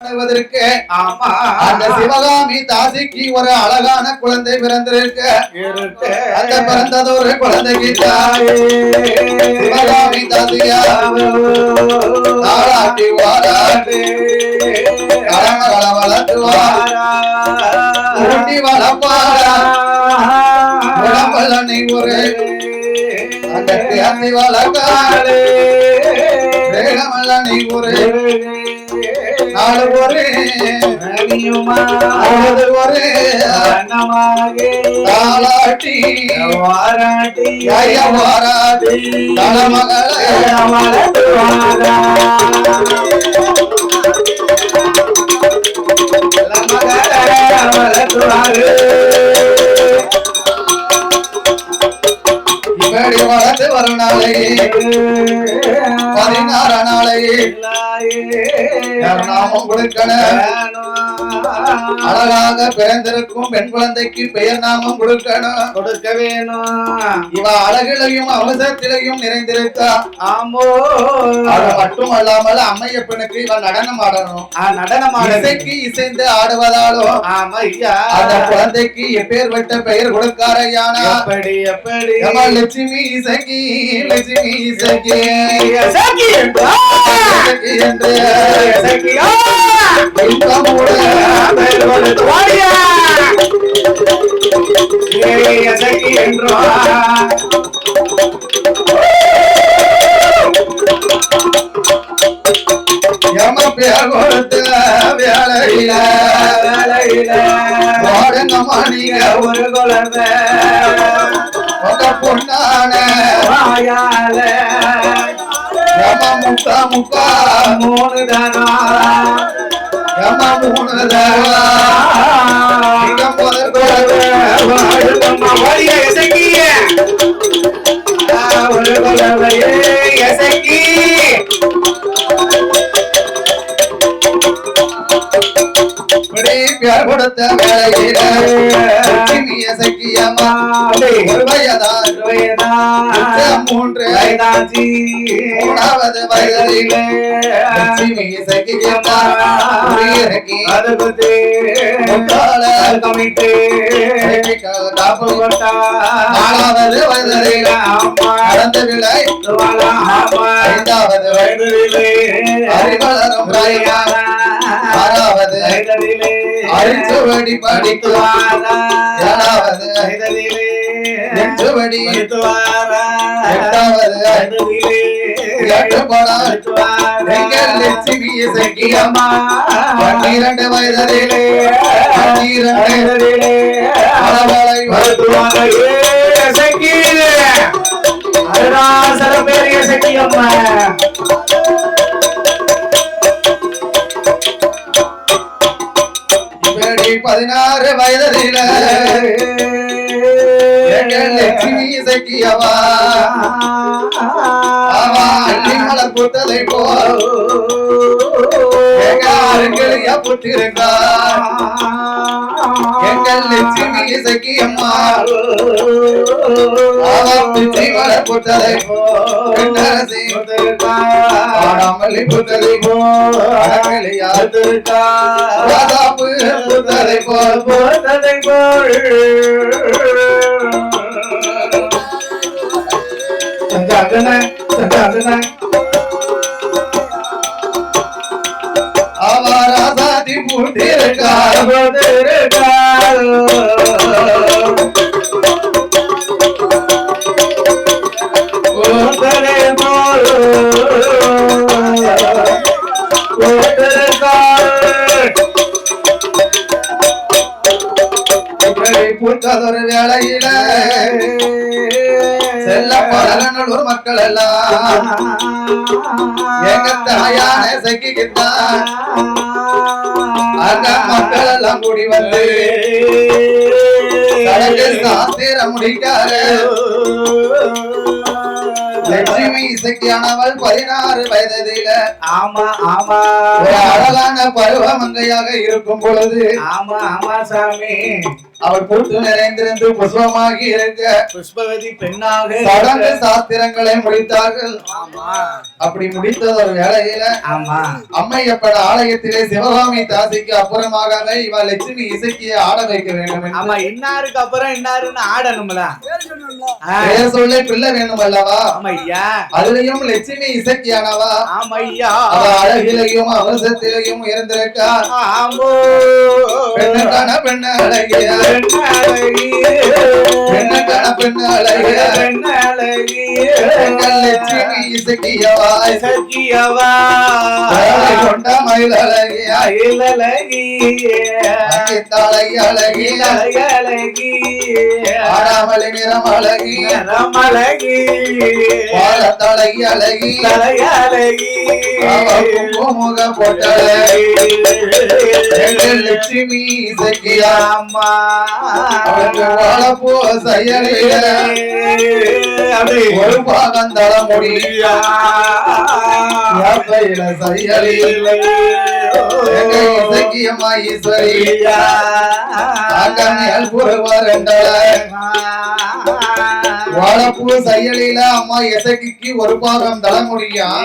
அந்த சிவகாமி தாசிக்கு ஒரு அழகான குழந்தை பிறந்திருக்கு. அந்த பிறந்தது ஒரு குழந்தைக்கு சிவகாமி தாசியா தாளாட்டி வாராட்டி கலமகள வளர்த்துவாரா உருட்டி வளர்ப்பாரா உடம்பல்ல நீ ஒரு அங்கத்தி அத்தி வளர்த்தாளே வேகமல்ல நீ ஒரு நாலு ஒரு ஒரு தாளாட்டி வாராட்டி வாராட்டி கலமகளை இப்படி வளர்ந்து வரும் நாளையே 16 நாளையே நாமம் கொடுக்கணும். அழகாக பிறந்திருக்கும் பெண் குழந்தைக்கு பெயர் நாமம் கொடுக்க வேணும். இவ அழகிலையும் அவசரத்திலையும் நிறைந்திருக்கா. ஆமோ அது மட்டும் அல்லாமல் அம்மையப்பனுக்கு இவன் நடனம் ஆடணும். இசைக்கு இசைந்து ஆடுவதாலும் அந்த குழந்தைக்கு எப்பேர் விட்ட பெயர் கொடுக்காரையானா லட்சுமி இசைக்கு லட்சுமி இசைக்கு என்று வேலையில ஒரு குழந்தை பொண்ணான முக்கா முக்கா 3 தானா 3 தானா ஒரு குழந்தையே இசைக்கு பேர் கொடுத்த வேலையில இசைக்கியம்மா ஒரு வயதான் 3 3வது வயதிலே இசைக்கியம்மா அது குத்தி கமிட்டு காப்பு கொட்டா 4வது வயதிலே நடந்த விலை 5வது வயதிலே அறிவளரும் 6வது அரிச்சுவடி படிக்குவாரா 7வது நெஞ்சுவடி 8வது லட்சுமி இசைக்கியம்மா 12 வயதிலே 12 அளவலை வருத்துவாங்க அருணாசல பேர் இசைக்கியம்மா 16 வயதில லட்சுமி இசைக்கியவா அவா அள்ளி மலர் புத்தலை போல் எங்க புத்திருக்கா எங்கள் லட்சுமி இசைக்கியம்மா அவா பிச்சை மலர் புத்தலை மல்லி புத்தலை போலியாத்திருக்கா புத்தலை போல் புத்தலை போல் அவராசாதி பூட்டிருக்கார் புத்ததொரு வேளையில செல்ல பலனூர் மக்கள் எல்லாம் எங்க தாயான சகிக்கிட்டான் அந்த மக்கள் எல்லாம் கூடி வந்து சாஸ்திரம் முடிக்காரு லட்சுமி லட்சுமி இசக்கியானவள் 16 வயதில ஆமா ஆமா ஒரு அழகான பருவமங்கையாக இருக்கும் பொழுது ஆமா ஆமா சாமி அவள் புத்து நிறைந்திருந்து புஷ்பமாகி இருக்க புஷ்பவதி பெண்ணாக சடங்கு சாஸ்திரங்களை முடித்தார்கள். ஆமா அப்படி முடித்தது ஒரு வேளையில ஆமா அம்மையப்பட ஆலயத்திலே சிவகாமி தாசிக்கு அப்புறமாக இவள் லட்சுமி இசக்கியை ஆட வைக்க வேண்டும். ஆமா இன்னாருக்கு அப்புறம் இன்னாருன்னு ஆடணும்ல பெயர் சொல்ல பிள்ளை வேணும் அல்லவா? ஆமா ஐயா அதுலயும் லட்சுமி இசக்கியானவா ஆமா ஐயா அவ அழகிலையும் அவசத்திலையும் இருந்திருக்கா. ஆமோ பெண்ணுக்கான பெண்ணு அழகியா பெண்ணுக்கான பெண்ணு அழகியா லட்சுமி இசக்கியவா சக்கியவா கொண்ட மயில் அழகியா தலை அழகி ஆடாமலை நிறம் அழகி தலை அழகி முக போட்டழகி லட்சுமி இசக்கியா வாழப்போ செயலில ஒரு பாகம் தர முடியா செயலில் இசக்கியம்மா ஈஸ்வரியா வாழப்பூ செயலில அம்மா இசைக்கு ஒரு பாகம் தர முடியும்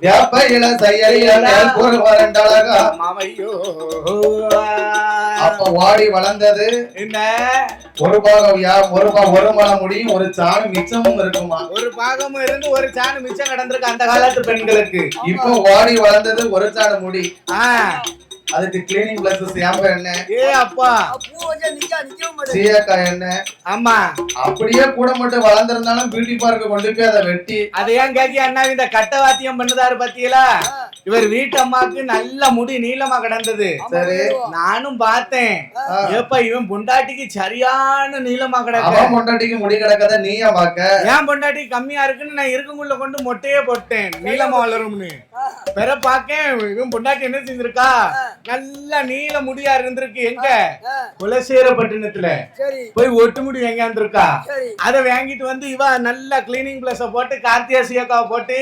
வேப்பையில செயலில ஒரு வரண்டழகா அப்ப வாடி வளர்ந்தது என்ன ஒரு பாகம் ஒரு மலம் முடியும் ஒரு சாணு மிச்சமும் இருக்குமா ஒரு பாகமும் இருந்து ஒரு சாணு மிச்சம் கடந்திருக்கு அந்த காலத்து பெண்களுக்கு இப்போ வாடி வளர்ந்தது ஒரு சாணு முடி அதுக்கு கிளீனிங் பிளஸ் ஷாம்பு என்ன அப்பா சீயக்காய் என்ன ஆமா அப்படியே கூட மட்டும் வளர்ந்திருந்தாலும் பியூட்டி பார்க்க கொண்டு போய் அதை வெட்டி அதை ஏன் கேக்கி அண்ணா இந்த கட்ட வாத்தியம் பண்ணுதாரு பாத்தீங்களா இவர் வீட்டு அம்மாக்கு நல்ல முடி நீளமா கிடந்தது சரி நானும் பார்த்தேன் ஏப்பா இவன் பொண்டாட்டிக்கு சரியான நீளமா கிடக்கு அவன் பொண்டாட்டிக்கு முடி கிடக்கத நீயா பாக்க ஏன் பொண்டாட்டி கம்மியா இருக்குன்னு நான் இருக்குங்குள்ள கொண்டு மொட்டையே போட்டேன் நீளமா வளரும்னு பெற பாக்கேன் இவன் பொண்டாட்டி என்ன செஞ்சிருக்கா நல்ல நீள முடியா இருந்திருக்கு எங்க குலசேரப்பட்டினத்துல போய் ஒட்டு முடி வாங்கிருக்கா அதை வாங்கிட்டு வந்து இவ நல்ல கிளீனிங் பிளஸ் போட்டு கார்த்தியா சியக்காவை போட்டு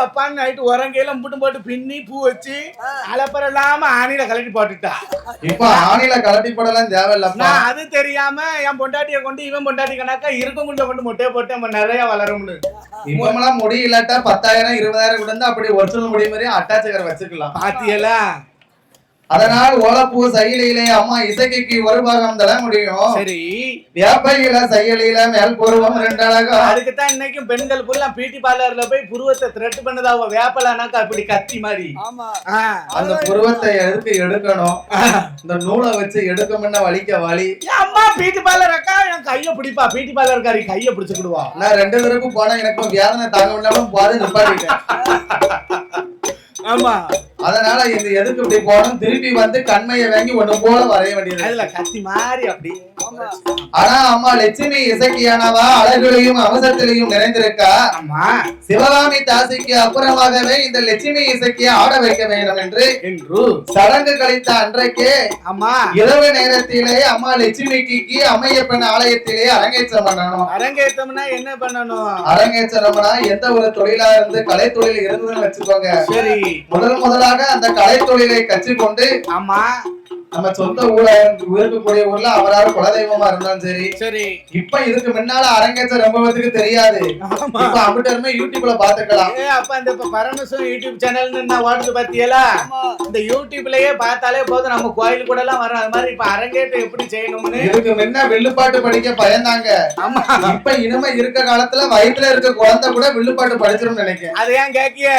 அப்பான்னு நைட்டு உரங்கையில முட்டும் போட்டு பின்னி பூ வச்சு அலப்பறம் இல்லாம ஆணில கலட்டி போட்டுட்டா. இப்ப ஆணில கலட்டி போடலாம் தேவையில்ல. அது தெரியாம என் பொண்டாட்டிய கொண்டு இவன் பொண்டாட்டி கணக்கா இருக்கும் கொண்டு முட்டையை போட்டு நம்ம நிறைய வளரும்னு இப்பமெல்லாம் முடி இல்லாட்டா 10,000 20,000 கொடுத்து அப்படி ஒரிஜினல் முடி மாதிரி அட்டாச்சகர் வச்சுக்கலாம் பாத்தியலா. அதனால் ஓலப்பூ செயலிலே அம்மா இசைக்கு ஒரு பாகம் தர முடியும். சரி வேப்பையில செயலில மேல் புருவம் 2 அழகா. அதுக்குத்தான் இன்னைக்கும் பெண்கள் ஃபுல்லா பியூட்டி பார்லர்ல போய் புருவத்தை த்ரெட் பண்ணதா வேப்பலானாக்கா அப்படி கத்தி மாதிரி அந்த புருவத்தை எடுக்கணும். இந்த நூலை வச்சு எடுக்க முன்ன வலிக்க வலி. அம்மா பியூட்டி பார்லர் அக்கா என் கைய பிடிப்பா பியூட்டி பார்லர்காரி கைய பிடிச்சுக்கிடுவா. நான் 2 தடவை போனா எனக்கு வேதனை தாங்க முடியாம பாது நிப்பாட்டிட்டேன். ஆமா அதனால இந்த எதுக்கு இப்படி போகணும் திருப்பி வந்து கண்மையை வாங்கி ஒண்ணு போல வரைய வேண்டியது அதுல கத்தி மாதிரி அப்படி. ஆனா அம்மா லட்சுமி இசக்கியானவா அழகுலையும் அவசரத்திலையும் நிறைந்திருக்கா. அம்மா சிவகாமி தாசிக்கு அப்புறமாகவே இந்த லட்சுமி இசக்கிய ஆட வைக்க வேண்டும் என்று சடங்கு கழித்த அன்றைக்கே அம்மா இரவு நேரத்திலே அம்மா லட்சுமிக்கு அம்மையப்பன் ஆலயத்திலே அரங்கேற்றம் பண்ணணும். அரங்கேற்றம்னா என்ன பண்ணணும்? அரங்கேற்றம்னா எந்த ஒரு தொழிலா இருந்து கலை தொழில் இருந்ததுன்னு வச்சுக்கோங்க. சரி முதலாக அந்த கலை தொழிலை கற்றுக்கொண்டு ஆமா நம்ம சொந்த ஊர்ல இருக்கக்கூடிய ஊர்ல அவரால் குலதெய்வமா இருந்தாலும் சரி. சரி இப்ப இதுக்கு முன்னால அரங்கேற்ற ரொம்பத்துக்கு தெரியாது. இப்ப அம்பிட்டருமே யூடியூப்ல பாத்துக்கலாம். அப்ப அந்த பரமேஸ்வரன் யூடியூப் சேனல்னு நான் ஓடுது பாத்தியலா. இந்த யூடியூப்லயே பார்த்தாலே போதும் நம்ம கோயில் கூட எல்லாம் வரும். அது மாதிரி இப்ப அரங்கேற்றம் எப்படி செய்யணும்னு இதுக்கு முன்ன வில்லுப்பாட்டு படிக்க பயந்தாங்க. இப்ப இனிமே இருக்க காலத்துல வயிற்றுல இருக்க குழந்தை கூட வில்லுப்பாட்டு படிச்சிரும் நினைக்கிறேன். அது ஏன் கேக்கிய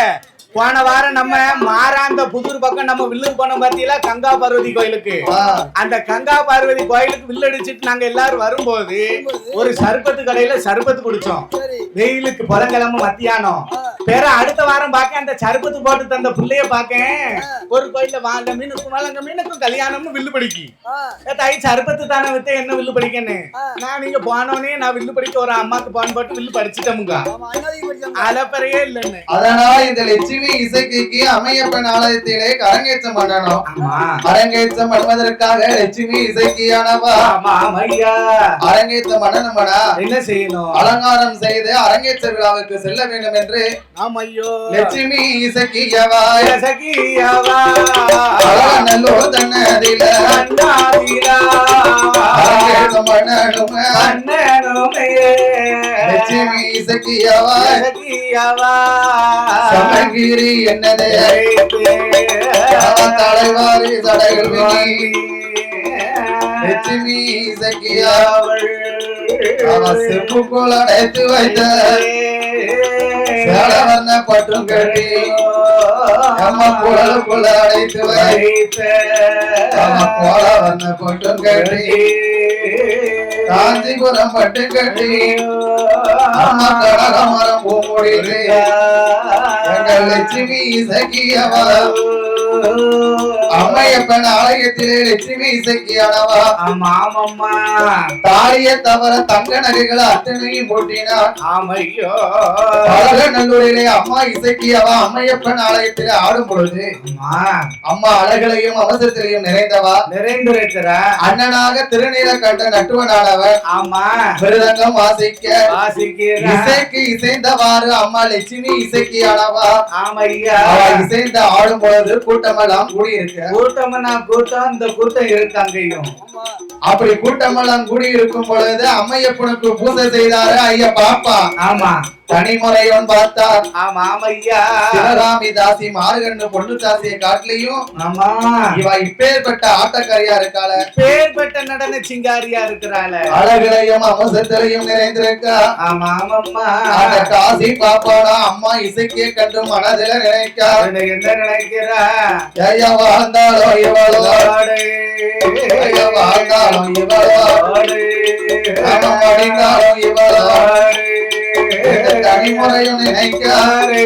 போன வாரம் நம்ம மாறாந்த புதூர் பக்கம் நம்ம வில்லுக்கு போனோம் பாத்தீங்களா கங்கா பார்வதி கோயிலுக்கு. அந்த கங்கா பார்வதி கோயிலுக்கு வில்லு அடிச்சுட்டு நாங்க எல்லாரும் வரும்போது ஒரு சர்பத்து கடையில சர்பத்து குடிச்சோம். வெயிலுக்கு புதன்கிழமை மத்தியானம். பேர அடுத்த வாரம் பாக்க அந்த சர்பத்து போட்டு தந்த பிள்ளைய பாக்க ஒரு கோயில்ல வாங்க மீனுக்கும் கல்யாணம்னு வில்லு படிக்கி தாய் சர்பத்து தானே வித்த என்ன வில்லு படிக்கன்னு நான் நீங்க போனோடனே நான் வில்லு படிக்க ஒரு அம்மாக்கு போன் போட்டு வில்லு படிச்சுட்டோமுங்க அலப்பறையே இல்லைன்னு. அதனால இந்த லட்சுமி லட்சுமி இசைக்கு அம்மையப்பன் ஆலயத்திலே அரங்கேற்றம் பண்ணணும். ஆமா அரங்கேற்றம் பண்ணுவதற்காக லட்சுமி இசைக்கியானவா ஆமா ஐயா அரங்கேற்றம் பண்ணணும்னா என்ன செய்யணும்? அலங்காரம் செய்து அரங்கேற்ற விழாவுக்கு செல்ல வேண்டும் என்று ஆமையோ லட்சுமி இசைக்கியவா சகியவா நல்லூர் தன்னதில அண்ணாவிலா அரங்கேற்றம் பண்ணணும். அண்ணனுமே லட்சுமி இசைக்கியவா சகியவா சமகிரி என்னதே தலைவாரி சடைகள் விதி லட்சுமி இசைக்கியாவள் அவ செப்புக்குள் அடைத்து வைத்த சேலவர்ண பட்டும் கட்டி அம்மா குழலுக்குள்ள அடைத்து வைத்த அம்மா கோலவர்ண பட்டும் கட்டி காஞ்சிபுரம் பட்டு கட்டி அம்மா கடகமரம் பூமுடித்து எங்கள் லட்சுமி இசைக்கியவா அம்மையப்பன் ஆலயத்திலே லட்சுமி இசைக்கியானவா ஆமாமம்மா தாலிய தவிர தங்க நகைகளை அத்தனையும் போட்டினார். ஆமையோ நல்லூரிலே அம்மா இசைக்கியவா அம்மையப்பன் ஆலயத்திலே ஆடும் பொழுது அம்மா அழகிலையும் அவசரத்திலையும் நிறைந்தவா நிறைந்திருக்கிற அண்ணனாக திருநீல கண்ட நட்டுவனானவர். ஆமா மிருதங்கம் வாசிக்க வாசிக்கிற இசைக்கு இசைந்தவாறு அம்மா லட்சுமி இசைக்கியானவா ஆமையா இசைந்து ஆடும் பொழுது கூட்டமெல்லாம் கூடி இருக்கு. கூட்டம்னா கூட்டம் இந்த கூட்டம் இருக்கு அங்கேயும். அப்படி கூட்டமெல்லாம் கூடி இருக்கும் பொழுது அம்மையப்பனுக்கு பூஜை செய்தாரு ஐயா பாப்பா. ஆமா தனிமுறையோன் பார்த்தார். ஆமா ஆமையா சிவகாமி தாசி மாறுகண்ணு பொண்ணு தாசியை காட்டிலையும் ஆமா இவ இப்பேற்பட்ட ஆட்டக்காரியா இருக்காள, பேர்பட்ட நடன சிங்காரியா இருக்கிறாள, அழகிலையும் அவசரத்திலையும் நிறைந்திருக்கா. ஆமா ஆமாம்மா அந்த காசி பாப்பாடா அம்மா இசைக்கிய கண்டு மனதில நினைக்கா. என்ன நினைக்கிறா? ஐயா வாழ்ந்தாலோ இவளோ, ஐயா வாழ்ந்தாலோ இவளோ, மடிந்தாலும் இவளோ தனிமுறையும் நினைக்காரே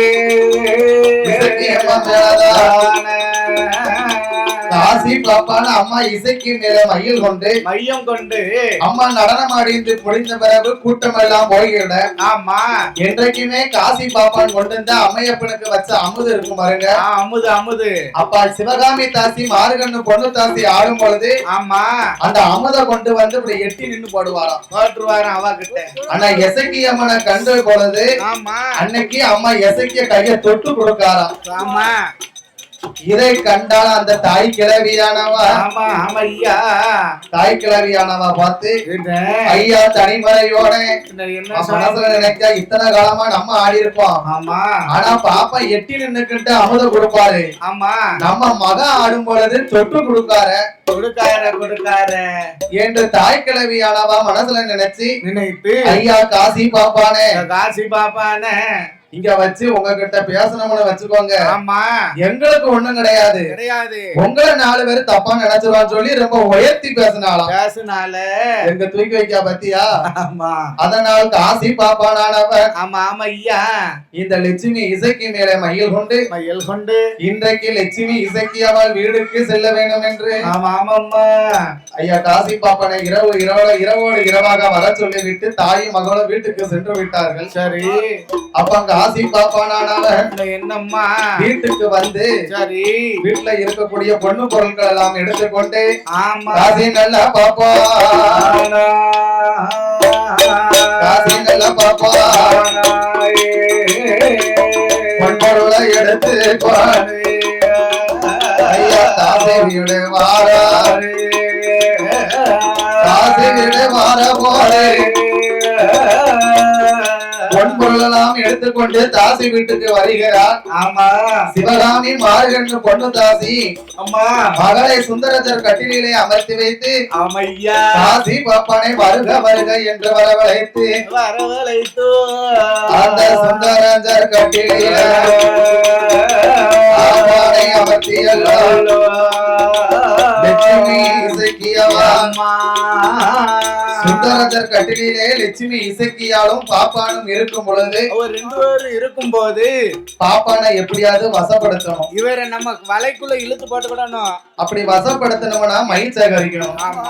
காசி பாப்பான அம்மா இசைக்கு மேல மையம் கொண்டு அம்மா நடனம் அடைந்து முடிந்த பிறகு கூட்டம் எல்லாம் போய்கிட. ஆமா என்றைக்குமே காசி பாப்பான் கொண்டு வந்த அம்மையப்பனுக்கு வச்ச அமுது இருக்கும் பாருங்க. அமுது அமுது அப்பா சிவகாமி தாசி மாறுகண்ணு பொண்ணு தாசி ஆடும் பொழுது ஆமா அந்த அமுத கொண்டு வந்து இப்படி எட்டி நின்னு போடுவாராம், போட்டுருவாராம் அவ கிட்ட. ஆனா எசக்கி அம்மனை கண்டு பொழுது ஆமா அன்னைக்கு அம்மா எசக்கிய கைய தொட்டு கொடுக்காராம். ஆமா இதை கண்டால் அந்த தாய் கிழவியானவா ஆமா ஆமையா தாய் கிழவியானவா பார்த்து ஐயா தனிமறையோட மனசுல நினைச்சா இத்தனை காலமா நம்ம ஆடி இருப்போம். ஆமா ஆனா பாப்பா எட்டி நின்னுக்கிட்டு அமுத கொடுப்பாரு. ஆமா நம்ம மக ஆடும் பொழுது தொட்டு கொடுக்காரு என்று தாய் கிழவியானவா மனசுல நினைத்து ஐயா காசி பாப்பானே இங்க வச்சு உங்ககிட்ட பேசணும்னு வச்சுக்கோங்க. ஆமா எங்களுக்கு ஒண்ணும் கிடையாது, உங்களை 4 பேர் தப்பா நினைச்சிருவான்னு சொல்லி ரொம்ப உயர்த்தி பேசினால எங்க தூக்கி வைக்க பத்தியா. அதனால் காசி பாப்பானவர் ஆமா ஆமா ஐயா இந்த லட்சுமி இசைக்கு மேலே மையல் கொண்டு இன்றைக்கு லட்சுமி இசைக்கு அவள் வீடுக்கு செல்ல வேண்டும் என்று ஐயா காசி பாப்பானை இரவோடு இரவாக வர சொல்லிவிட்டு தாயும் மகளும் வீட்டுக்கு சென்று விட்டார்கள். சரி அப்ப காசி பாப்பானவர் என்னம்மா வீட்டுக்கு வந்து சரி வீட்டுல இருக்கக்கூடிய பொண்ணு பொருட்கள் எல்லாம் எடுத்துக்கொண்டு ஆமா காசி நல்லா பாப்பா காசி நல்லா பாப்பா பொன்பொருளை எடுத்து ஐயா காசிவிட வாரா காசிவிட வார போலே பொன்பொருளெல்லாம் எடுத்துக்கொண்டு தாசி வீட்டுக்கு வருகிறார். ஆமா சிவகாமி மாறுகண்ணு பொண்ணு தாசி அம்மா மகளை சுந்தரஜர் கட்டிலே அமர்த்தி வைத்து ஆமையா காசி பாப்பானை வருக வருக என்று வரவழைத்து அந்த சுந்தரஜர் கட்டிலே அமர்த்தி லட்சுமி இசைக்கியவா சுந்தரஜர் கட்டிலே லட்சுமி இசைக்கியாலும் பாப்பானும் இருக்கும் பொழுது 2 பேரும் இருக்கும் போது பாப்பானை எப்படியாவது வசப்படுத்தணும். இவரை நம்ம வலைக்குள்ள இழுத்து போட்டு விடணும். அப்படி வசப்படுத்தணும்னா மயில் சேகரிக்கணும். ஆமா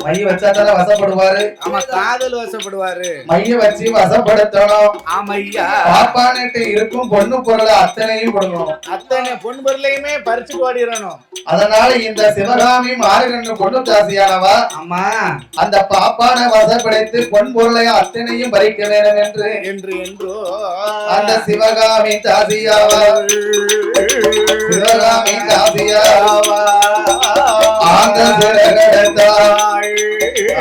மைய வச்சாதானே வசப்படுவாரு. ஆமா, காதல் வசப்படுவாரு. மைய வச்சு வசப்படுத்தணும். ஆமையா, பாப்பான்ட்டு இருக்கும் பொண்ணு பொருளை அத்தனையும் கொடுக்கணும். அத்தனை பொண்ணு பொருளையுமே பறிச்சு ஓடிடணும். அதனால இந்த சிவகாமி மாறுகண்ணு பொண்ணு தாசியானவா ஆமா, அந்த பாப்பான வசப்படுத்தி பொன் பொருளை அத்தனையும் பறிக்க வேண்டும் என்று என்றோ அந்த சிவகாமி தாசியாவா சிவகாமி தாசியாவா அந்த சிறகடத்தாள்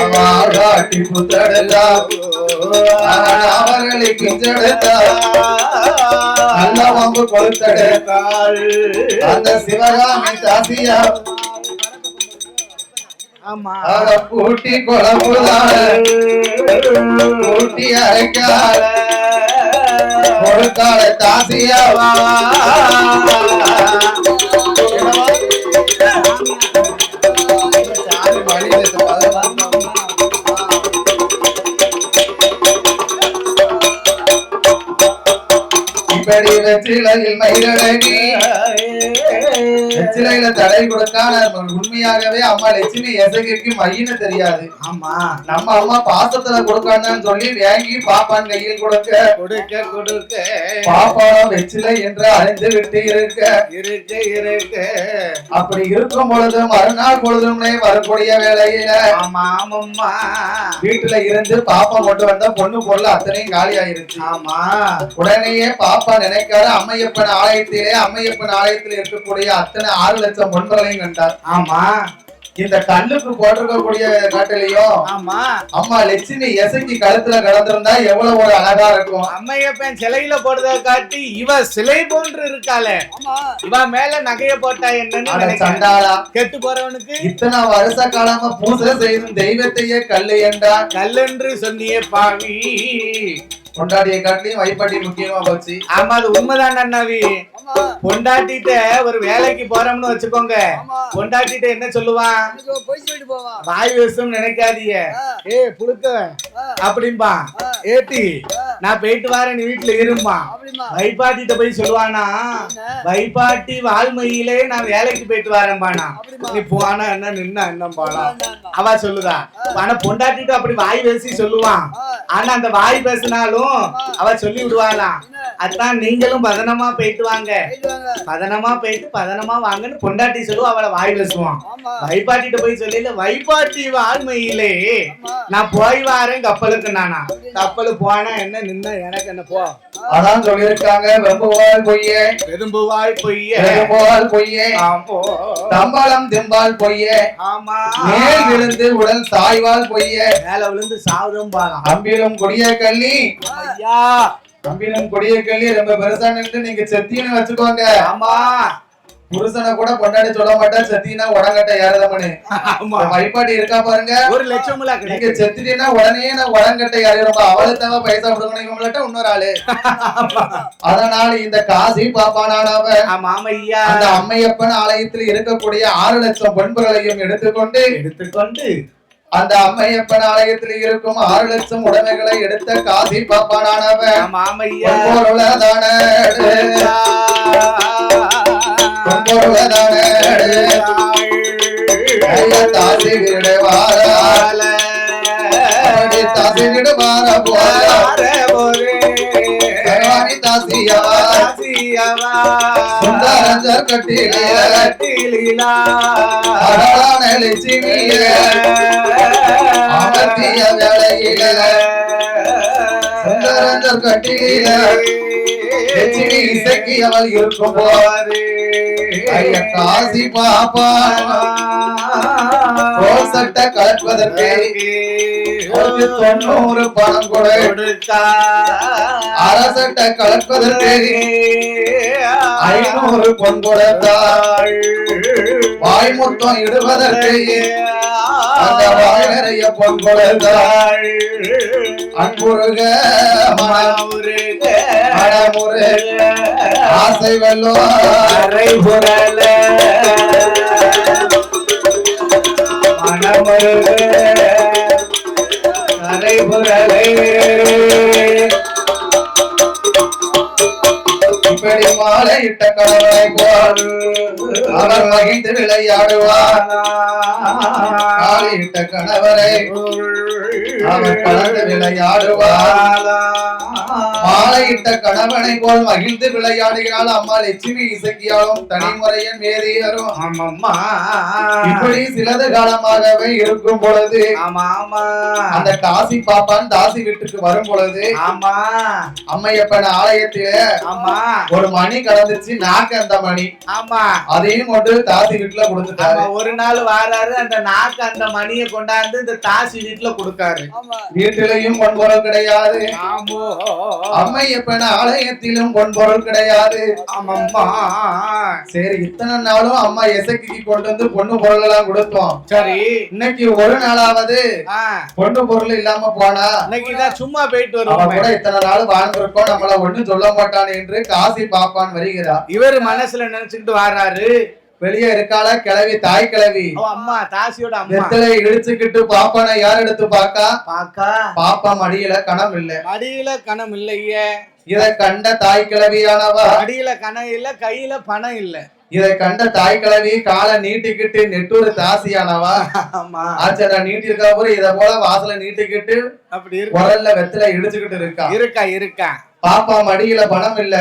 அவளாட்டி புத்தடத்தா அவர்களை கிஞ்சடத்தா நல்ல வம்பு கொடுத்தடத்தாள் அந்த சிவகாமி தாசியா பூட்டி குழம்புதான பூட்டி அரைக்கால கொடுத்தால தாசியாவா இப்படி வெற்றிலையில் மயிலழகி வெற்றிலையில தடை கொடுக்கான உண்மையாகவே அம்மா லட்சுமி எசகிக்கு மையின்னு தெரியாது. ஆமா, நம்ம அம்மா பாசத்துல கொடுக்கான்னு சொல்லி வாங்கி பாப்பான் கையில் கொடுக்க கொடுக்க கொடுக்க பாப்பாவும் வெற்றிலை என்று அறிந்து விட்டு இருக்க இருக்க இருக்க அப்படி இருக்கும் பொழுதும் மறுநாள் பொழுதும்னே வரக்கூடிய வேலையில ஆமா ஆமாம்மா வீட்டுல இருந்து பாப்பா மட்டும் வந்தா பொண்ணு பொருள் அத்தனையும் காலி ஆயிருச்சு. ஆமா, உடனேயே பாப்பா நினைக்காத அம்மையப்பன் ஆலயத்தில் இருக்கக்கூடிய அத்தனை 6 லட்சம் பொன்களையும் கண்டார். ஆமா, இந்த கல்லுக்கு போட்டிருக்கக்கூடிய காட்டிலையும் ஆமா அம்மா லட்சுமி எசைக்கு கழுத்துல கடந்திருந்தா எவ்வளவு ஒரு அழகா இருக்கும். அம்மையப்பன் சிலையில போடுறத காட்டி இவ சிலை போன்று இருக்காளே, இவ மேல நகைய போட்டா என்னன்னு சண்டாளா கெட்டு போறவனுக்கு இத்தனை வருஷ காலமா பூசை செய்யும் தெய்வத்தையே கல்லு என்றா கல்லென்று சொன்னியே பாவி. பொண்டாட்டியை காட்டிலையும் வைப்பாட்டி முக்கியமா போச்சு. ஆமா, அது உண்மைதான் அண்ணாவி. பொண்டாட்டிட்ட ஒரு வேலைக்கு போறோம்னு வச்சுக்கோங்க, பொண்டாட்டிட்ட என்ன சொல்லுவான், வாய் விஷம் நினைக்காதீங்க, ஏ புழுக்க அப்படின்பா, ஏத்தி நான் போயிட்டு வரேன் நீ வீட்டுல இருமா. வைப்பாட்டிட்ட போய் சொல்லுவானா, வைப்பாட்டி வால்மையிலே நான் வேலைக்கு போயிட்டு வரேன்பானா, நீ போனா என்ன நின்னா என்னம்பானா அவ சொல்லுதா. ஆனா பொண்டாட்டிட்டு அப்படி வாய் பேசி சொல்லுவான். ஆனா அந்த வாய் பேசினாலும் அவ சொல்லி விடுவாளாம், அதான் நீங்களும் பதனமா போயிட்டு வாங்க, பதனமா போயிட்டு பதனமா வாங்கன்னு பொண்டாட்டி சொல்லுவா. அவளை வாய் பேசுவான். வைப்பாட்டிட்ட போய் சொல்லல, வைப்பாட்டி வால்மையிலே நான் போய் வாரேன் கப்பலுக்கு. நானா கப்பலு போனா என்ன நின்ன எனக்கு என்ன போ. அதான் சொல்லியிருக்காங்க, வெம்புவாள் பொய்யே வெதும்புவாள் பொய்யே வெதும்புவாள் பொய்யே தம்பாளம் திம்பாள் பொய்யே. ஆமா, மேல் விழுந்து உடல் சாய்வாள் பொய்யே மேல விழுந்து சாவதும் பாலாம். அம்பிலும் கொடிய கள்ளி ஐயா, அம்பிலும் கொடிய கள்ளி ரொம்ப பெருசா நின்று நீங்க செத்தின்னு வச்சுக்கோங்க. ஆமா, புருஷனை கூட கொண்டாடி சொல்ல மாட்டா, செத்தினா உடங்கட்ட ஏறதமனு. வைப்பாட்டி இருக்கா பாருங்க, 1 லட்சம் நீங்க செத்துட்டீங்கன்னா உடனே நான் உடங்கட்ட ஏறிடும்பா. அவளுக்கு தேவை பைசா கொடுக்கணும், இவங்கள்ட்ட இன்னொரு ஆளு. அதனால இந்த காசி பாப்பானானவ அந்த அம்மையப்பன் ஆலயத்தில் இருக்கக்கூடிய 6 லட்சம் பொன்பொருளையும் எடுத்துக்கொண்டு அந்த அம்மையப்பன் ஆலயத்தில் இருக்கும் 6 லட்சம் உடைமைகளை எடுத்த காசி பாப்பானானவன் தாசி வீடு வார தாசி வீடு வார தாசியவா சுந்தரஞ்சர் கட்டிலீலா லட்சுமிய அமர்த்திய வேளையில சுந்தரஞ்சர் கட்டில லட்சுமி இசைக்கு அவள் இருக்கும் போது காசி பாப்பா சட்டை கலப்பதற்கு 90 பணம் கொடுத்தா, அரசட்டை கலப்பதற்கு 500 பொன் கொடுத்தாள். வாய் மொத்தம் இடுவதற்கு அந்த வாய் நிறைய பொன் கொடுத்தாள். அன்புருக மனமுருக ஆசை வெல்லோ அரைபுரல மனமுருக அரைபுரலை இப்படி மாலை இட்ட கணவனை போல் அவர் மகிழ்ந்து விளையாடுவார் காலிட்ட கணவரை அவர் கலந்து விளையாடுவார் மாலையிட்ட கணவனை போல் மகிழ்ந்து விளையாடுகிறாள் அம்மா லட்சுமி இசக்கியாலும் தனிமுறையின் வேதியரும் இப்படி சிலது காலமாகவே இருக்கும் பொழுது அந்த காசி பாப்பான் தாசி வீட்டுக்கு வரும் பொழுது அம்மையப்பன் ஆலயத்திலே ஒரு மணி கடந்துச்சு நாக்கு அந்த மணி அதையும் கொண்டு தாசி வீட்டுல கொடுத்துட்டாரு ஒரு நாள் வாராரு அந்த நாக்கு அந்த மணியை கொண்டாந்து இந்த தாசி வீட்டுல கொடுக்காரு வீட்டிலையும் பொன்பொருள் கிடையாது அம்மையப்பன் ஆலயத்திலும் பொன்பொருள் கிடையாது சரி இத்தனை நாளும் அம்மா எசக்கிக்கு கொண்டு வந்து பொண்ணு பொருள் எல்லாம் கொடுத்தோம் சரி இன்னைக்கு ஒரு நாளாவது பொண்ணு பொருள் இல்லாம போனா இன்னைக்குதான் சும்மா போயிட்டு அவன் வருவோம் கூட இத்தனை நாள் வாழ்ந்திருக்கோம் நம்மள ஒண்ணு சொல்ல மாட்டான் என்று காசி பாப்பான் வருகிறார் இவர் மனசுல நினைச்சுக்கிட்டு வர்றாரு வெளியே இருக்காள கிளவி தாய் கிளவி அம்மா தாசியோட அம்மா நெத்தலை இடிச்சுக்கிட்டு பாப்பானை யார் எடுத்து பாக்கா பாப்பா மடியில கணம் இல்ல மடியில கணம் இல்லையே இதை கண்ட தாய் கிளவியானவா மடியில கணம் இல்ல கையில பணம் இல்ல இதை கண்ட தாய் கிளவி காலை நீட்டிக்கிட்டு நெட்டூர் தாசியானவா ஆச்சரா நீட்டி இருக்கா போல இத போல வாசல நீட்டிக்கிட்டு அப்படி குரல்ல வெத்தலை இடிச்சுக்கிட்டு இருக்கா பாப்பா மடியில பணம் இல்ல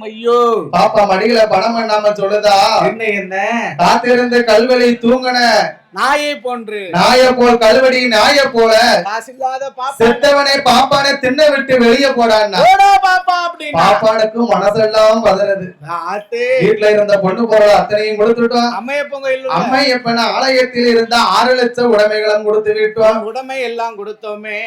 ஐயோ பாப்பா மடியில பணம் என்னாம சொல்லுதா என்ன காத்திருந்து கல்வெளி தூங்கன நாயை போன்று நாய போல் கல்வெடி நாய போல காசில்லாத செத்தவனை பாப்பானை தின்ன விட்டு வெளியே போடான்னா பாப்பா அப்படின்னு பாப்பானுக்கும் மனசெல்லாம் பதறது வீட்டுல இருந்த பொண்ணு பொருள் அத்தனையும் கொடுத்துட்டோம் அம்மையப்பன ஆலயத்தில் இருந்த 6 லட்சம் உடைமைகளும் கொடுத்து விட்டோம் உடைமை எல்லாம் கொடுத்தோமே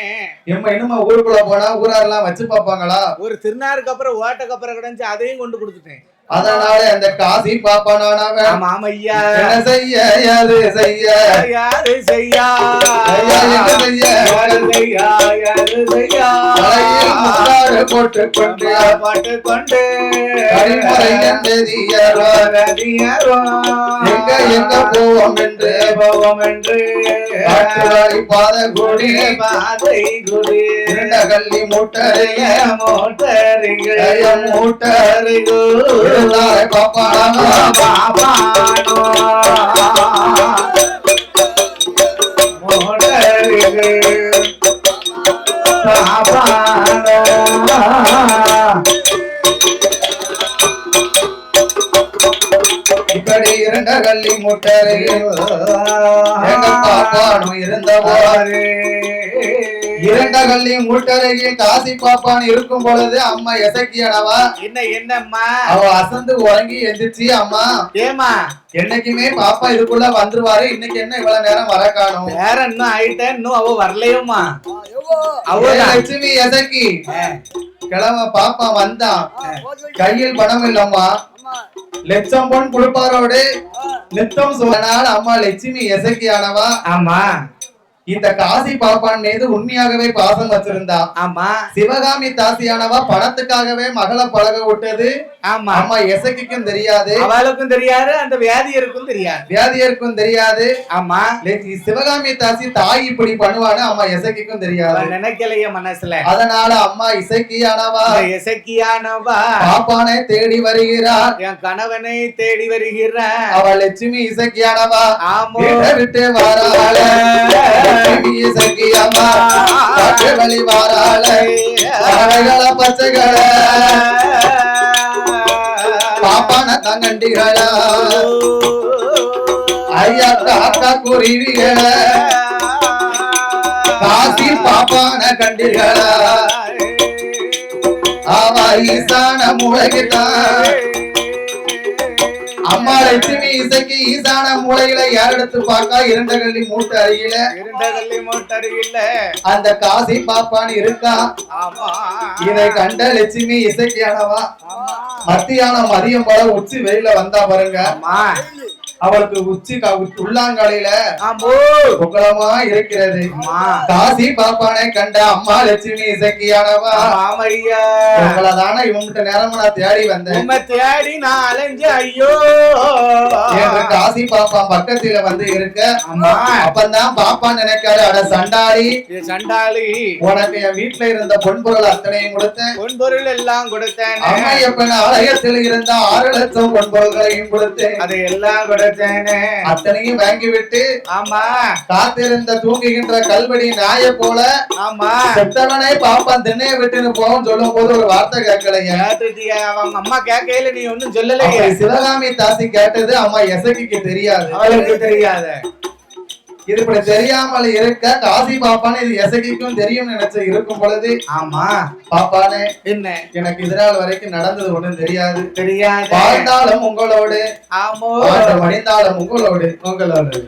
இன்னுமா ஊருக்குள்ள போனா ஊராரெல்லாம் வச்சு பாப்பாங்களா ஒரு திருநாருக்கு அப்புறம் ஓட்டக்கு அப்புறம் கிடைச்சு அதையும் கொண்டு கொடுத்துட்டேன் அதனால அந்த காசி பாப்பானவன் ஐயா என்ன செய்ய யாரு செய்ய யாரு செய்யா போட்டு கொண்டு பாட்டு கொண்டு எங்க போவோம் என்று பாத குடி கள்ளி மூட்டறிய பாப்பானோ இப்படி 2 கள்ளி மூட்டறியில் எங்க பாப்பானும் இருந்தவாறு 2 கள்ளி மூட்டரையில் காசி பாப்பான் இருக்கும் பொழுது அம்மா எசக்கியானவா என்னம்மா அவ அசந்து உறங்கி எந்திரிச்சு அம்மா ஏமா என்னைக்குமே பாப்பா இதுக்குள்ள வந்துருவாரு இன்னைக்கு என்ன இவ்வளவு நேரம் வர காணும் வேற இன்னும் ஆயிட்டேன் இன்னும் அவ வரலையோமா அவ லட்சுமி எசக்கி கிழமை பாப்பா வந்தான் கையில் பணம் இல்லம்மா லட்சம் பொன் கொடுப்பாரோடு நித்தம் சொன்னால் அம்மா லட்சுமி எசக்கியானவா ஆமா இந்த காசி பாப்பான் மீது உண்மையாகவே பாசம் வச்சிருந்தா ஆமா சிவகாமி தாசியானவா பணத்துக்காகவே மகளை பழக விட்டது ஆமா அம்மா எசக்கிக்கும் தெரியாது அவளுக்கும் தெரியாது அந்த வியாதியருக்கும் தெரியாது ஆமா சிவகாமி தாசி தாய் இப்படி பண்ணுவான்னு அம்மா எசக்கிக்கும் தெரியாது நினைக்கலைய மனசுல அதனால அம்மா இசக்கியானவா பாப்பானை தேடி வருகிறார் என் கணவனை தேடி வருகிறார் அவள் லட்சுமி இசக்கியானவா ஆமா விட்டு வாராள இசக்கியம்மா வழி வாராள பச்சைகள பாப்பான தங்கண்டிகளா ஐயா காக்கா குருவிகள காசி பாப்பான கண்டிகளா அவ ஈசான மூளைக்குத்தான் அம்மா லட்சுமி இசைக்கு ஈசான மூளையில யார் எடுத்து பார்க்கா 2 கள்ளி மூட்டை அருகில அந்த காசி பாப்பான் இருக்கா இதை கண்ட லட்சுமி இசைக்கியானவா மத்தியானம் மதியம் போல உச்சி வெயில வந்தா பாருங்க அவளுக்கு உச்சி உள்ளாங்காலையில ஆமோ புகழமா இருக்கிறது. காசி பாப்பானை கண்ட அம்மா லட்சுமி இசக்கியானவா ஆமையா உங்களதான இவங்கிட்ட நேரமா நான் தேடி வந்தேன். உண்மை தேடி நான் அலைஞ்சு ஐயோ என்று காசி பாப்பா பக்கத்துல வந்து இருக்க அப்பந்தான் பாப்பா நினைக்காரு அட சண்டாளி சண்டாளி உனக்கு என் வீட்டுல இருந்த பொன்பொருள் அத்தனையும் கொடுத்தேன். பொன்பொருள் எல்லாம் கொடுத்தேன். அம்மையப்பன் ஆலயத்தில் இருந்த 6 லட்சம் பொன்பொருள்களையும் கொடுத்தேன். அதை எல்லாம் கொடுத்தேனே அத்தனையும் வாங்கிவிட்டு ஆமா காத்திருந்த தூங்குகின்ற கல்வடி நாய போல ஆமா செத்தவனை பாப்பான் திண்ணைய விட்டுன்னு போகும் சொல்லும் போது ஒரு வார்த்தை கேட்கலைங்க. அவங்க அம்மா கேட்கையில நீ ஒண்ணும் சொல்லலையே. சிவகாமி தாசி கேட்டது அம்மா எசகிக்கு தெரியாது, அவளுக்கு தெரியாது. இது இப்படி தெரியாமல் இருக்க காசி பாப்பானே இது எசகிக்கும் தெரியும் நினைச்சு இருக்கும் பொழுது ஆமா பாப்பானே என்ன எனக்கு இதனால் வரைக்கும் நடந்தது ஒண்ணும் தெரியாது. வாழ்ந்தாலும் உங்களோடு ஆமோ மடிந்தாலும் உங்களோடு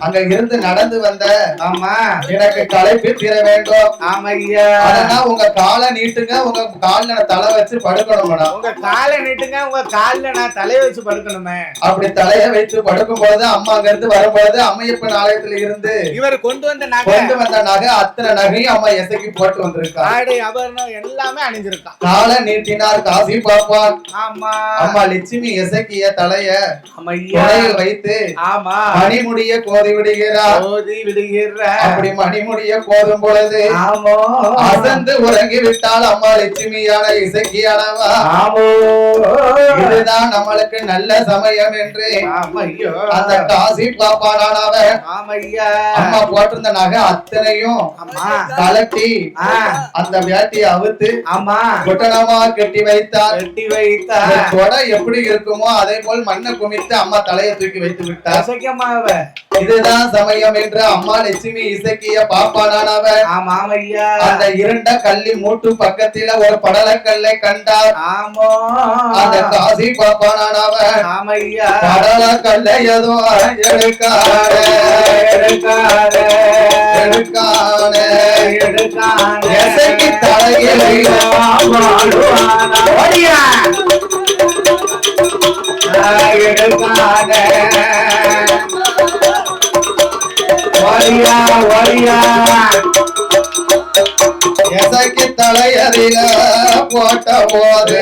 அங்க இருந்து நடந்து வந்த ஆமா எனக்கு களைப்பு தீர வேண்டும். ஆமையா அதனால உங்க காலை நீட்டுங்க, உங்க கால்ல தலை வச்சு படுக்கணும்னா உங்க காலை நீட்டுங்க, உங்க கால்ல நான் தலைய வச்சு படுக்கணுமே. அப்படி தலைய வச்சு படுக்கும் பொழுது அம்மா அங்க இருந்து வரும்பொழுது அம்மையப்பன் ஆலயத்துல இருந்து இவர் கொண்டு வந்த நகை அத்தனை நகையும் அம்மா எசைக்கு போட்டு வந்திருக்கா. ஆடை ஆபரணம் எல்லாமே அணிஞ்சிருக்கான். காலை நீட்டினார் காசி பாப்பான். ஆமா அம்மா லட்சுமி எசக்கிய தலைய தலையில் வைத்து ஆமா மணிமுடிய கோதி விடுகிறார். அப்படி மணிமுடிய கோதும் பொழுது ஆமோ அசந்து உறங்கி விட்டால் அம்மா லட்சுமியான இசக்கியானவா இதுதான் நம்மளுக்கு நல்ல சமயம் என்று அந்த காசி பாப்பானவன் அம்மா போட்டிருந்த நகை அத்தனையும் கலட்டி அந்த வேட்டியை அவுத்து ஆமா குட்டனமா கட்டி வைத்தார். கொடை எப்படி இருக்குமோ அதே போல் மண்ணை குமித்து அம்மா தலையை தூக்கி வைத்து விட்டார். இதுதான் சமயம் என்று அம்மா லட்சுமி இசக்கிய பாப்பானவன் அந்த இருண்ட கள்ளி மூட்டு பக்கத்தில ஒரு படலக்கல்லை கண்டார். அந்த காசி பாப்பானவன் படலக்கல்லை ஏதோ எடுக்காத எசைக்கு தலையிலே எசைக்கு தலையறில போட்ட போது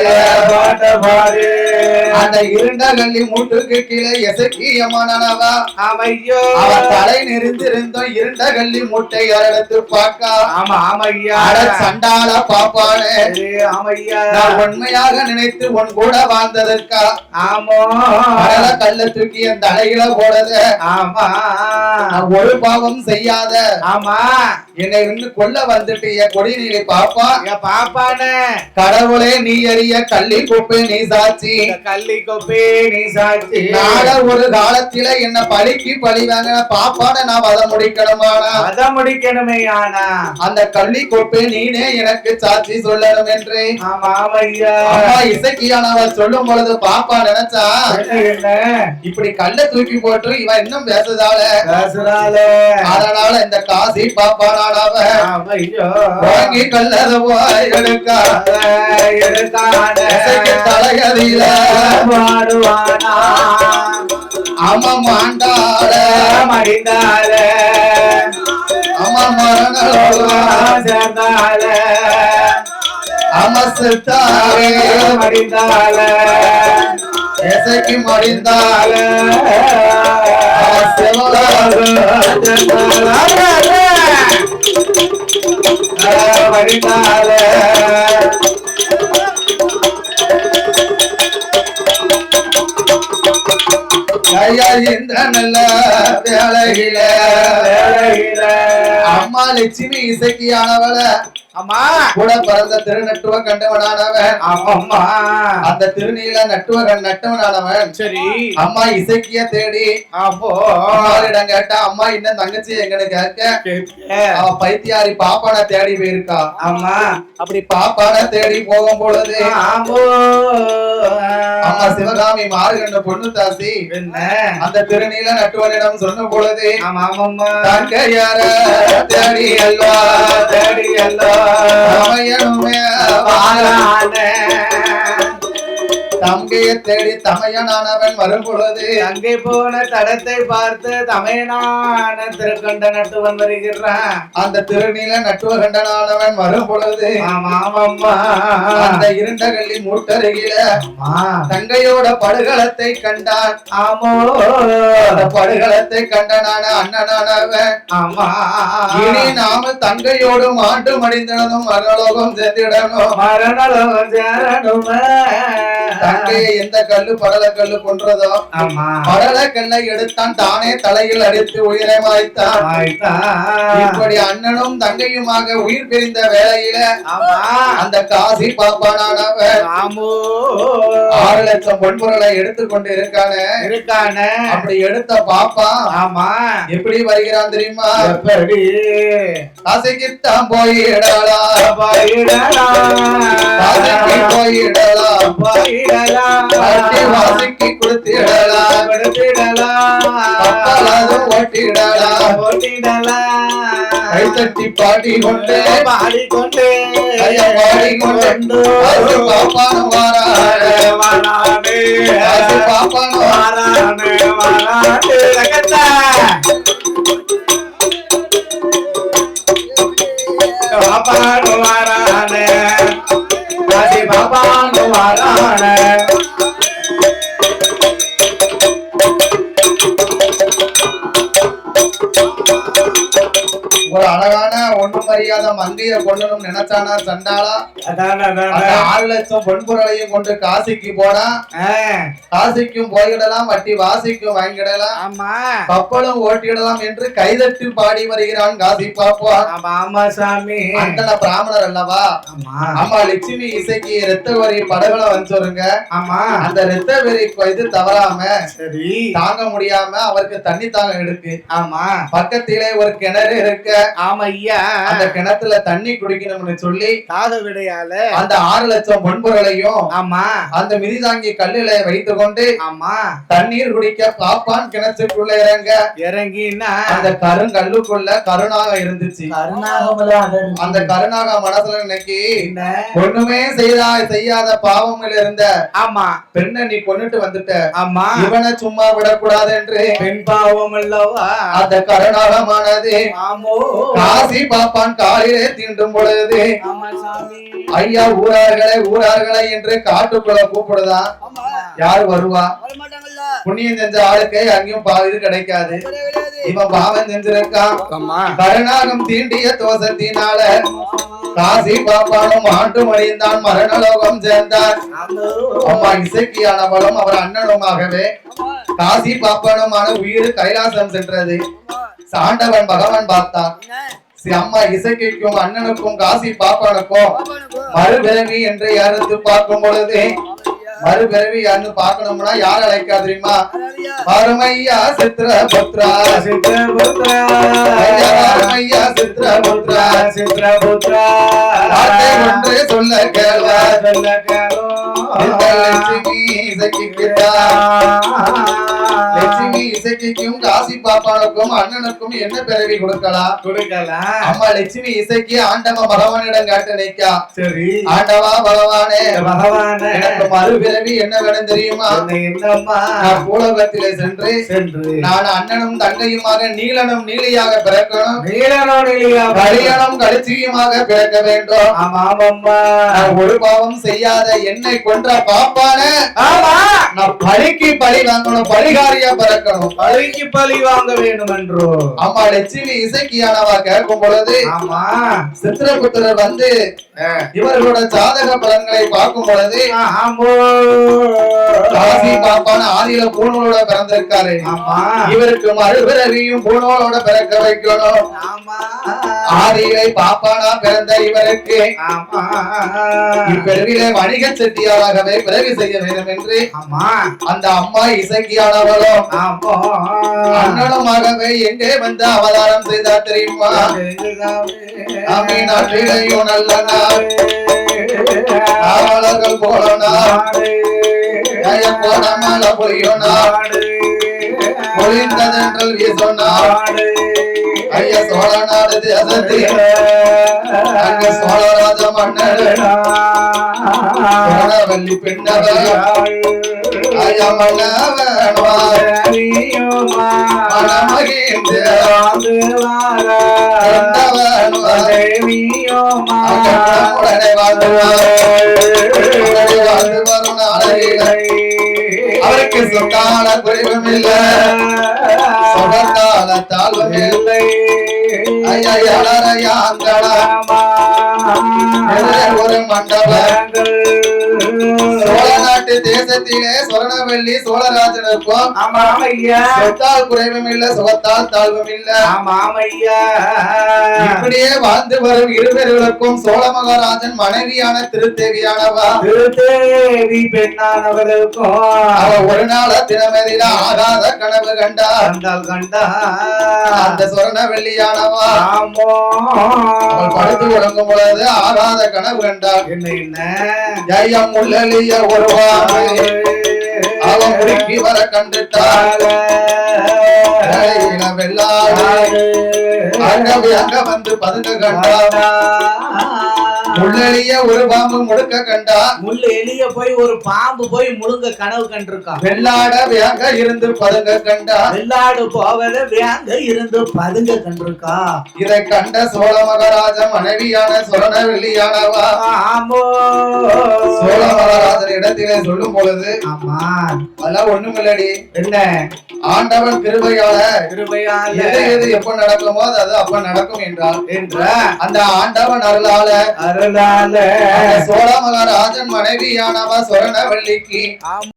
அந்த இருண்ட கள்ளி மூட்டுக்கு கீழே எசக்கியமானவா அவ தலை நெறிந்திருந்தோம் இருண்ட கள்ளி மூட்டை எடுத்து பார்க்க சண்டால பாப்பானே நான் உண்மையாக நினைத்து உன் கூட வாழ்ந்ததற்கா கல்ல தூக்கி என் தலையில போடுது ஒரு பாவம் செய்யாத என்னை இன்னும் கொல்ல வந்துட்டு கொடி நீ பாப்பா பாப்பானே கடவுளே நீ அறிய கள்ளி கொப்பே நீ சாட்சி கள்ளி கொப்பே நீ சாட்சி ஒரு காலத்தில என்ன பழிக்கு பழி வாங்க பாப்பான நான் வத முடிக்கணுமே ஆனா அந்த கள்ளி கொப்பே நீனே எனக்கு சாட்சி சொல்லணும் என்று அம்மா இசக்கியானவர் சொல்லும் பொழுது பாப்பா நினைச்சா இப்படி கல்ல தூக்கி போட்டு இவன் இன்னும் பேசுதால அதனால இந்த காசி பாப்பானவன் வாங்கி கல்லத போய் தலையதில பாடுவானா அம்மா மாண்டால மடிந்தால அம்மா மரண சேர்ந்தால அம்மா செத்தாலே மடிந்தால எசைக்கு மடிந்தால மடிந்தால இந்த நல்ல வேலையில அம்மா லட்சுமி இசக்கியானவள அம்மா கூட பிறந்த திருநட்டுவ கண்டவனானவன் அம்மா அந்த திருநீல நட்டவனானவன் சரி அம்மா இசக்கிய தேடி அப்போ அம்மாவிடம் கேட்டா அம்மா இன்னும் தங்கச்சி எங்கன்னு கேட்க அவ பைத்தியாரி பாப்பான தேடி போயிருக்கா. அம்மா அப்படி பாப்பான தேடி போகும் பொழுது அம்மா சிவகாமி மாறுகின்ற பொண்ணு தாசி அந்த திருநீல நட்டுவனிடம் சொன்ன பொழுது தங்க யார தேடி அல்லா தேடி அல்லா தங்கையை தேடி தமையனானவன் வரும் பொழுது அங்கே போன தடத்தை பார்த்து தமையனான திருக்கண்ட நட்டுவன் வருகிறான். அந்த திருநீல நட்டுவகண்டனானவன் வரும் பொழுது அந்த இருண்ட கள்ளி மூட்டருகில தங்கையோட படுகளத்தை கண்டான். ஆமோ அந்த படுகளத்தை கண்டனான அண்ணனானவன் இனி நாம தங்கையோடு மாண்டு மடிந்தனும் மரணலோகம் சென்றிடணும். மரணலோகம் சேரணும். தங்கையை எந்த கல்லு படல கல்லு கொன்றதோ படல கல்லை எடுத்தான் தானே தலையில் அடித்து உயிரை மாய்த்தான். இப்படி அண்ணனும் தங்கையுமாக உயிர் பிரிந்த வேளையில அந்த காசி பாப்பானானவன் 6 லட்சம் பொன்பொருளை எடுத்துக்கொண்டு இருக்கானே. அப்படி எடுத்த பாப்பா எப்படி வருகிறான் தெரியுமா? எப்படி காசிக்குத்தான் போயிடலாம் வாசிக்கு கொடுத்திடலாம் கைத்தட்டி பாடிக்கொண்டு பாப்பான ஒரு அழகான ஒண்ணும் அறியாத மங்கைய கொள்ளணும் நினைச்சானா சண்டாளா? 6 லட்சம் பொன்பொருளையும் கொண்டு காசிக்கு போனா காசிக்கும் போயிடலாம், வட்டி வாசிக்கும் வாங்கிடலாம், கப்பலும் ஓட்டிடலாம் என்று கைதட்டி பாடி வருகிறான் காசி பாப்பா. அந்த பிராமணர் அல்லவா? அம்மா லட்சுமி இசைக்கு ரத்த வரி படகுல வந்துருங்க. அந்த ரத்த வரி இது தவறாம தாங்க முடியாம அவருக்கு தண்ணி தாங்க எடுக்கு. பக்கத்திலே ஒரு கிணறு இருக்க. அந்த கிணத்துல தண்ணி குடிக்கணும்னு சொல்லி அந்த 6 லட்சம் பொன்பொருளையும் அந்த மிதிதாங்கி கல்லுல வைத்துக் கொண்டு தண்ணீர் குடிக்க பாப்பான் கிணற்றுக்குள்ள இறங்கினா அந்த கருங்கல்லுக்குள்ள கருணாக இருந்துச்சு. அந்த கருணாக மனசுல இன்னைக்கு ஒண்ணுமே செய்யாத பாவமில் இருந்த பெண்ணை நீ கொண்டுட்டு வந்துட்ட, இவனை சும்மா விடக்கூடாது என்று பெண் பாவம் அல்லவா அந்த கருணாகமானது காசி பாப்பான் காலிலே தீண்டும் பொழுது ஐயா ஊரார்களே என்று காட்டுக்குள்ள கூப்பிடுதான். யாரு வருவா? புண்ணியம் செஞ்ச ஆளுக்கு அங்கேயும் இது கிடைக்காது. இவன் பாவம் செஞ்சிருக்கான். கருணாகம் தீண்டிய தோசத்தினால காசி பாப்பானும் ஆண்டு மடிந்தான், மரணலோகம் சேர்ந்தான். அம்மா இசைக்கியானவளும் அவர் அண்ணனுமாகவே காசி பாப்பானுமான உயிர் கைலாசம் சென்றது. சாண்டவன் பகவான் பார்த்தான். அம்மா இசைக்கும் அண்ணனுக்கும் காசி பாப்பானுக்கும் மறுபிறவி என்று யாருக்கு பார்க்கும் பொழுது மறுபிறவி யாரு பார்க்கணும்னா யார் அழைக்கா தெரியுமா? மருமையா சித்ரபுத்ரா மருமையா சித்ரபுத்ரா ஒன்று சொல்ல கேள லட்சுமி இசைக்கும் காசி பாப்பானுக்கும் அண்ணனுக்கும் என்ன பிறவி கொடுக்கலாம்? அம்மா லட்சுமி இசைக்கு ஆண்டவ பகவானிடம் காட்டு நிற்கா. சரி ஆண்டவா பகவானே எனக்கு மறுபிறவி என்ன வேணும் தெரியுமா? நான் பூலோகத்திலே சென்று நான் அண்ணனும் தங்கையுமாக நீலனும் நீலியாக பிறக்கணும், கலியனும் கலிச்சியுமாக பிறக்க வேண்டும். நான் ஒரு பாவம் செய்யாத என்னை கொன்ற பாப்பான நான் பழிக்கு பழி வாங்கணும், பழிகாரியா பிறக்கணும், பழிக்கு பழி வாங்க வேண்டும் என்றோ. அம்மா லட்சுமி இசைக்கியானவா கேட்கும் பொழுது சித்திரபுத்திரர் வந்து இவர்களோட ஜாதக பலன்களை பார்க்கும் பொழுது காசி பாப்பான ஆதியில பூணோட பிறந்திருக்காரு. இவருக்கு மறுபிறவியும் பூணோட பிறக்க வைக்கணும். ஆதியிலே பாப்பானா பிறந்த இவருக்கு இப்பிறவிலே வணிக செட்டியாராகவே பிறவி செய்ய வேண்டும் என்று அந்த அம்மா இசைக்கியானவளும் அண்ணனுமாகவே எங்கே வந்து அவதாரம் செய்தார் தெரியுமா? நாட்டிலையும் நல்ல நாவலர்கள் போலனா போனமல பொய்யோனா பொழிந்ததென்றல் வீசோனா ஐயா சோழநாடு தேசத்தில் அங்க சோழராஜ மன்னர் சோழவல்லி பின்னவர் ஐயா அவருக்கு சொத்தான குறைவும் இல்லை சொகத்தான தாழ்வும் இல்லை ஐயா ஒரு மண்டபம் சோழ நாட்டு தேசத்திலே சொர்ணவல்லி சோழராஜனுக்கும் சொத்தால் குறைவும் இல்ல சுகத்தால் தாழ்வும் இல்ல இப்படியே வாழ்ந்து வரும் இருவர்களுக்கும் சோழ மகாராஜன் மனைவியான திருத்தேவியானவா திருத்தேவி பெண்ணானவர்களுக்கும் அவ ஒரு நாள தினமதியில ஆகாத கனவு கண்டா அந்த சொர்ணவல்லியானவா அவள் படுத்து உறங்கும் பொழுது ஆகாத கனவு கண்டாள் என்ன ஜெயம் முள்ளலிய ஒருவாறு அவன் முறுக்கி வர கண்டுட்டாள் வெள்ளாடு அங்க வந்து பதுங்க கண்டா முள்ளெலிய ஒரு பாம்பு முழுக்க கண்டா முள்ளெலிய போய் ஒரு பாம்பு போய் முழுங்க கனவு கண்டிருக்கா வெள்ளாட வேங்க இருந்து பதுங்க கண்டா வெள்ளாடு போவத வேங்க இருந்து பதுங்க கண்டிருக்கா இதை கண்ட சோழ மகாராஜ மனைவியான சொர்ணவல்லியானவா சோழ மகாராஜன் இடத்திலே சொல்லும் பொழுது ஆமா அதெல்லாம் ஒண்ணுமில்லடி என்ன ஆண்டவன் கிருபையால எது எப்ப நடக்குமோ அது அப்ப நடக்கும் என்ற அந்த ஆண்டவன் அருளால சோழ மகாராஜன் மனைவியானவ சொர்ணவல்லிக்கு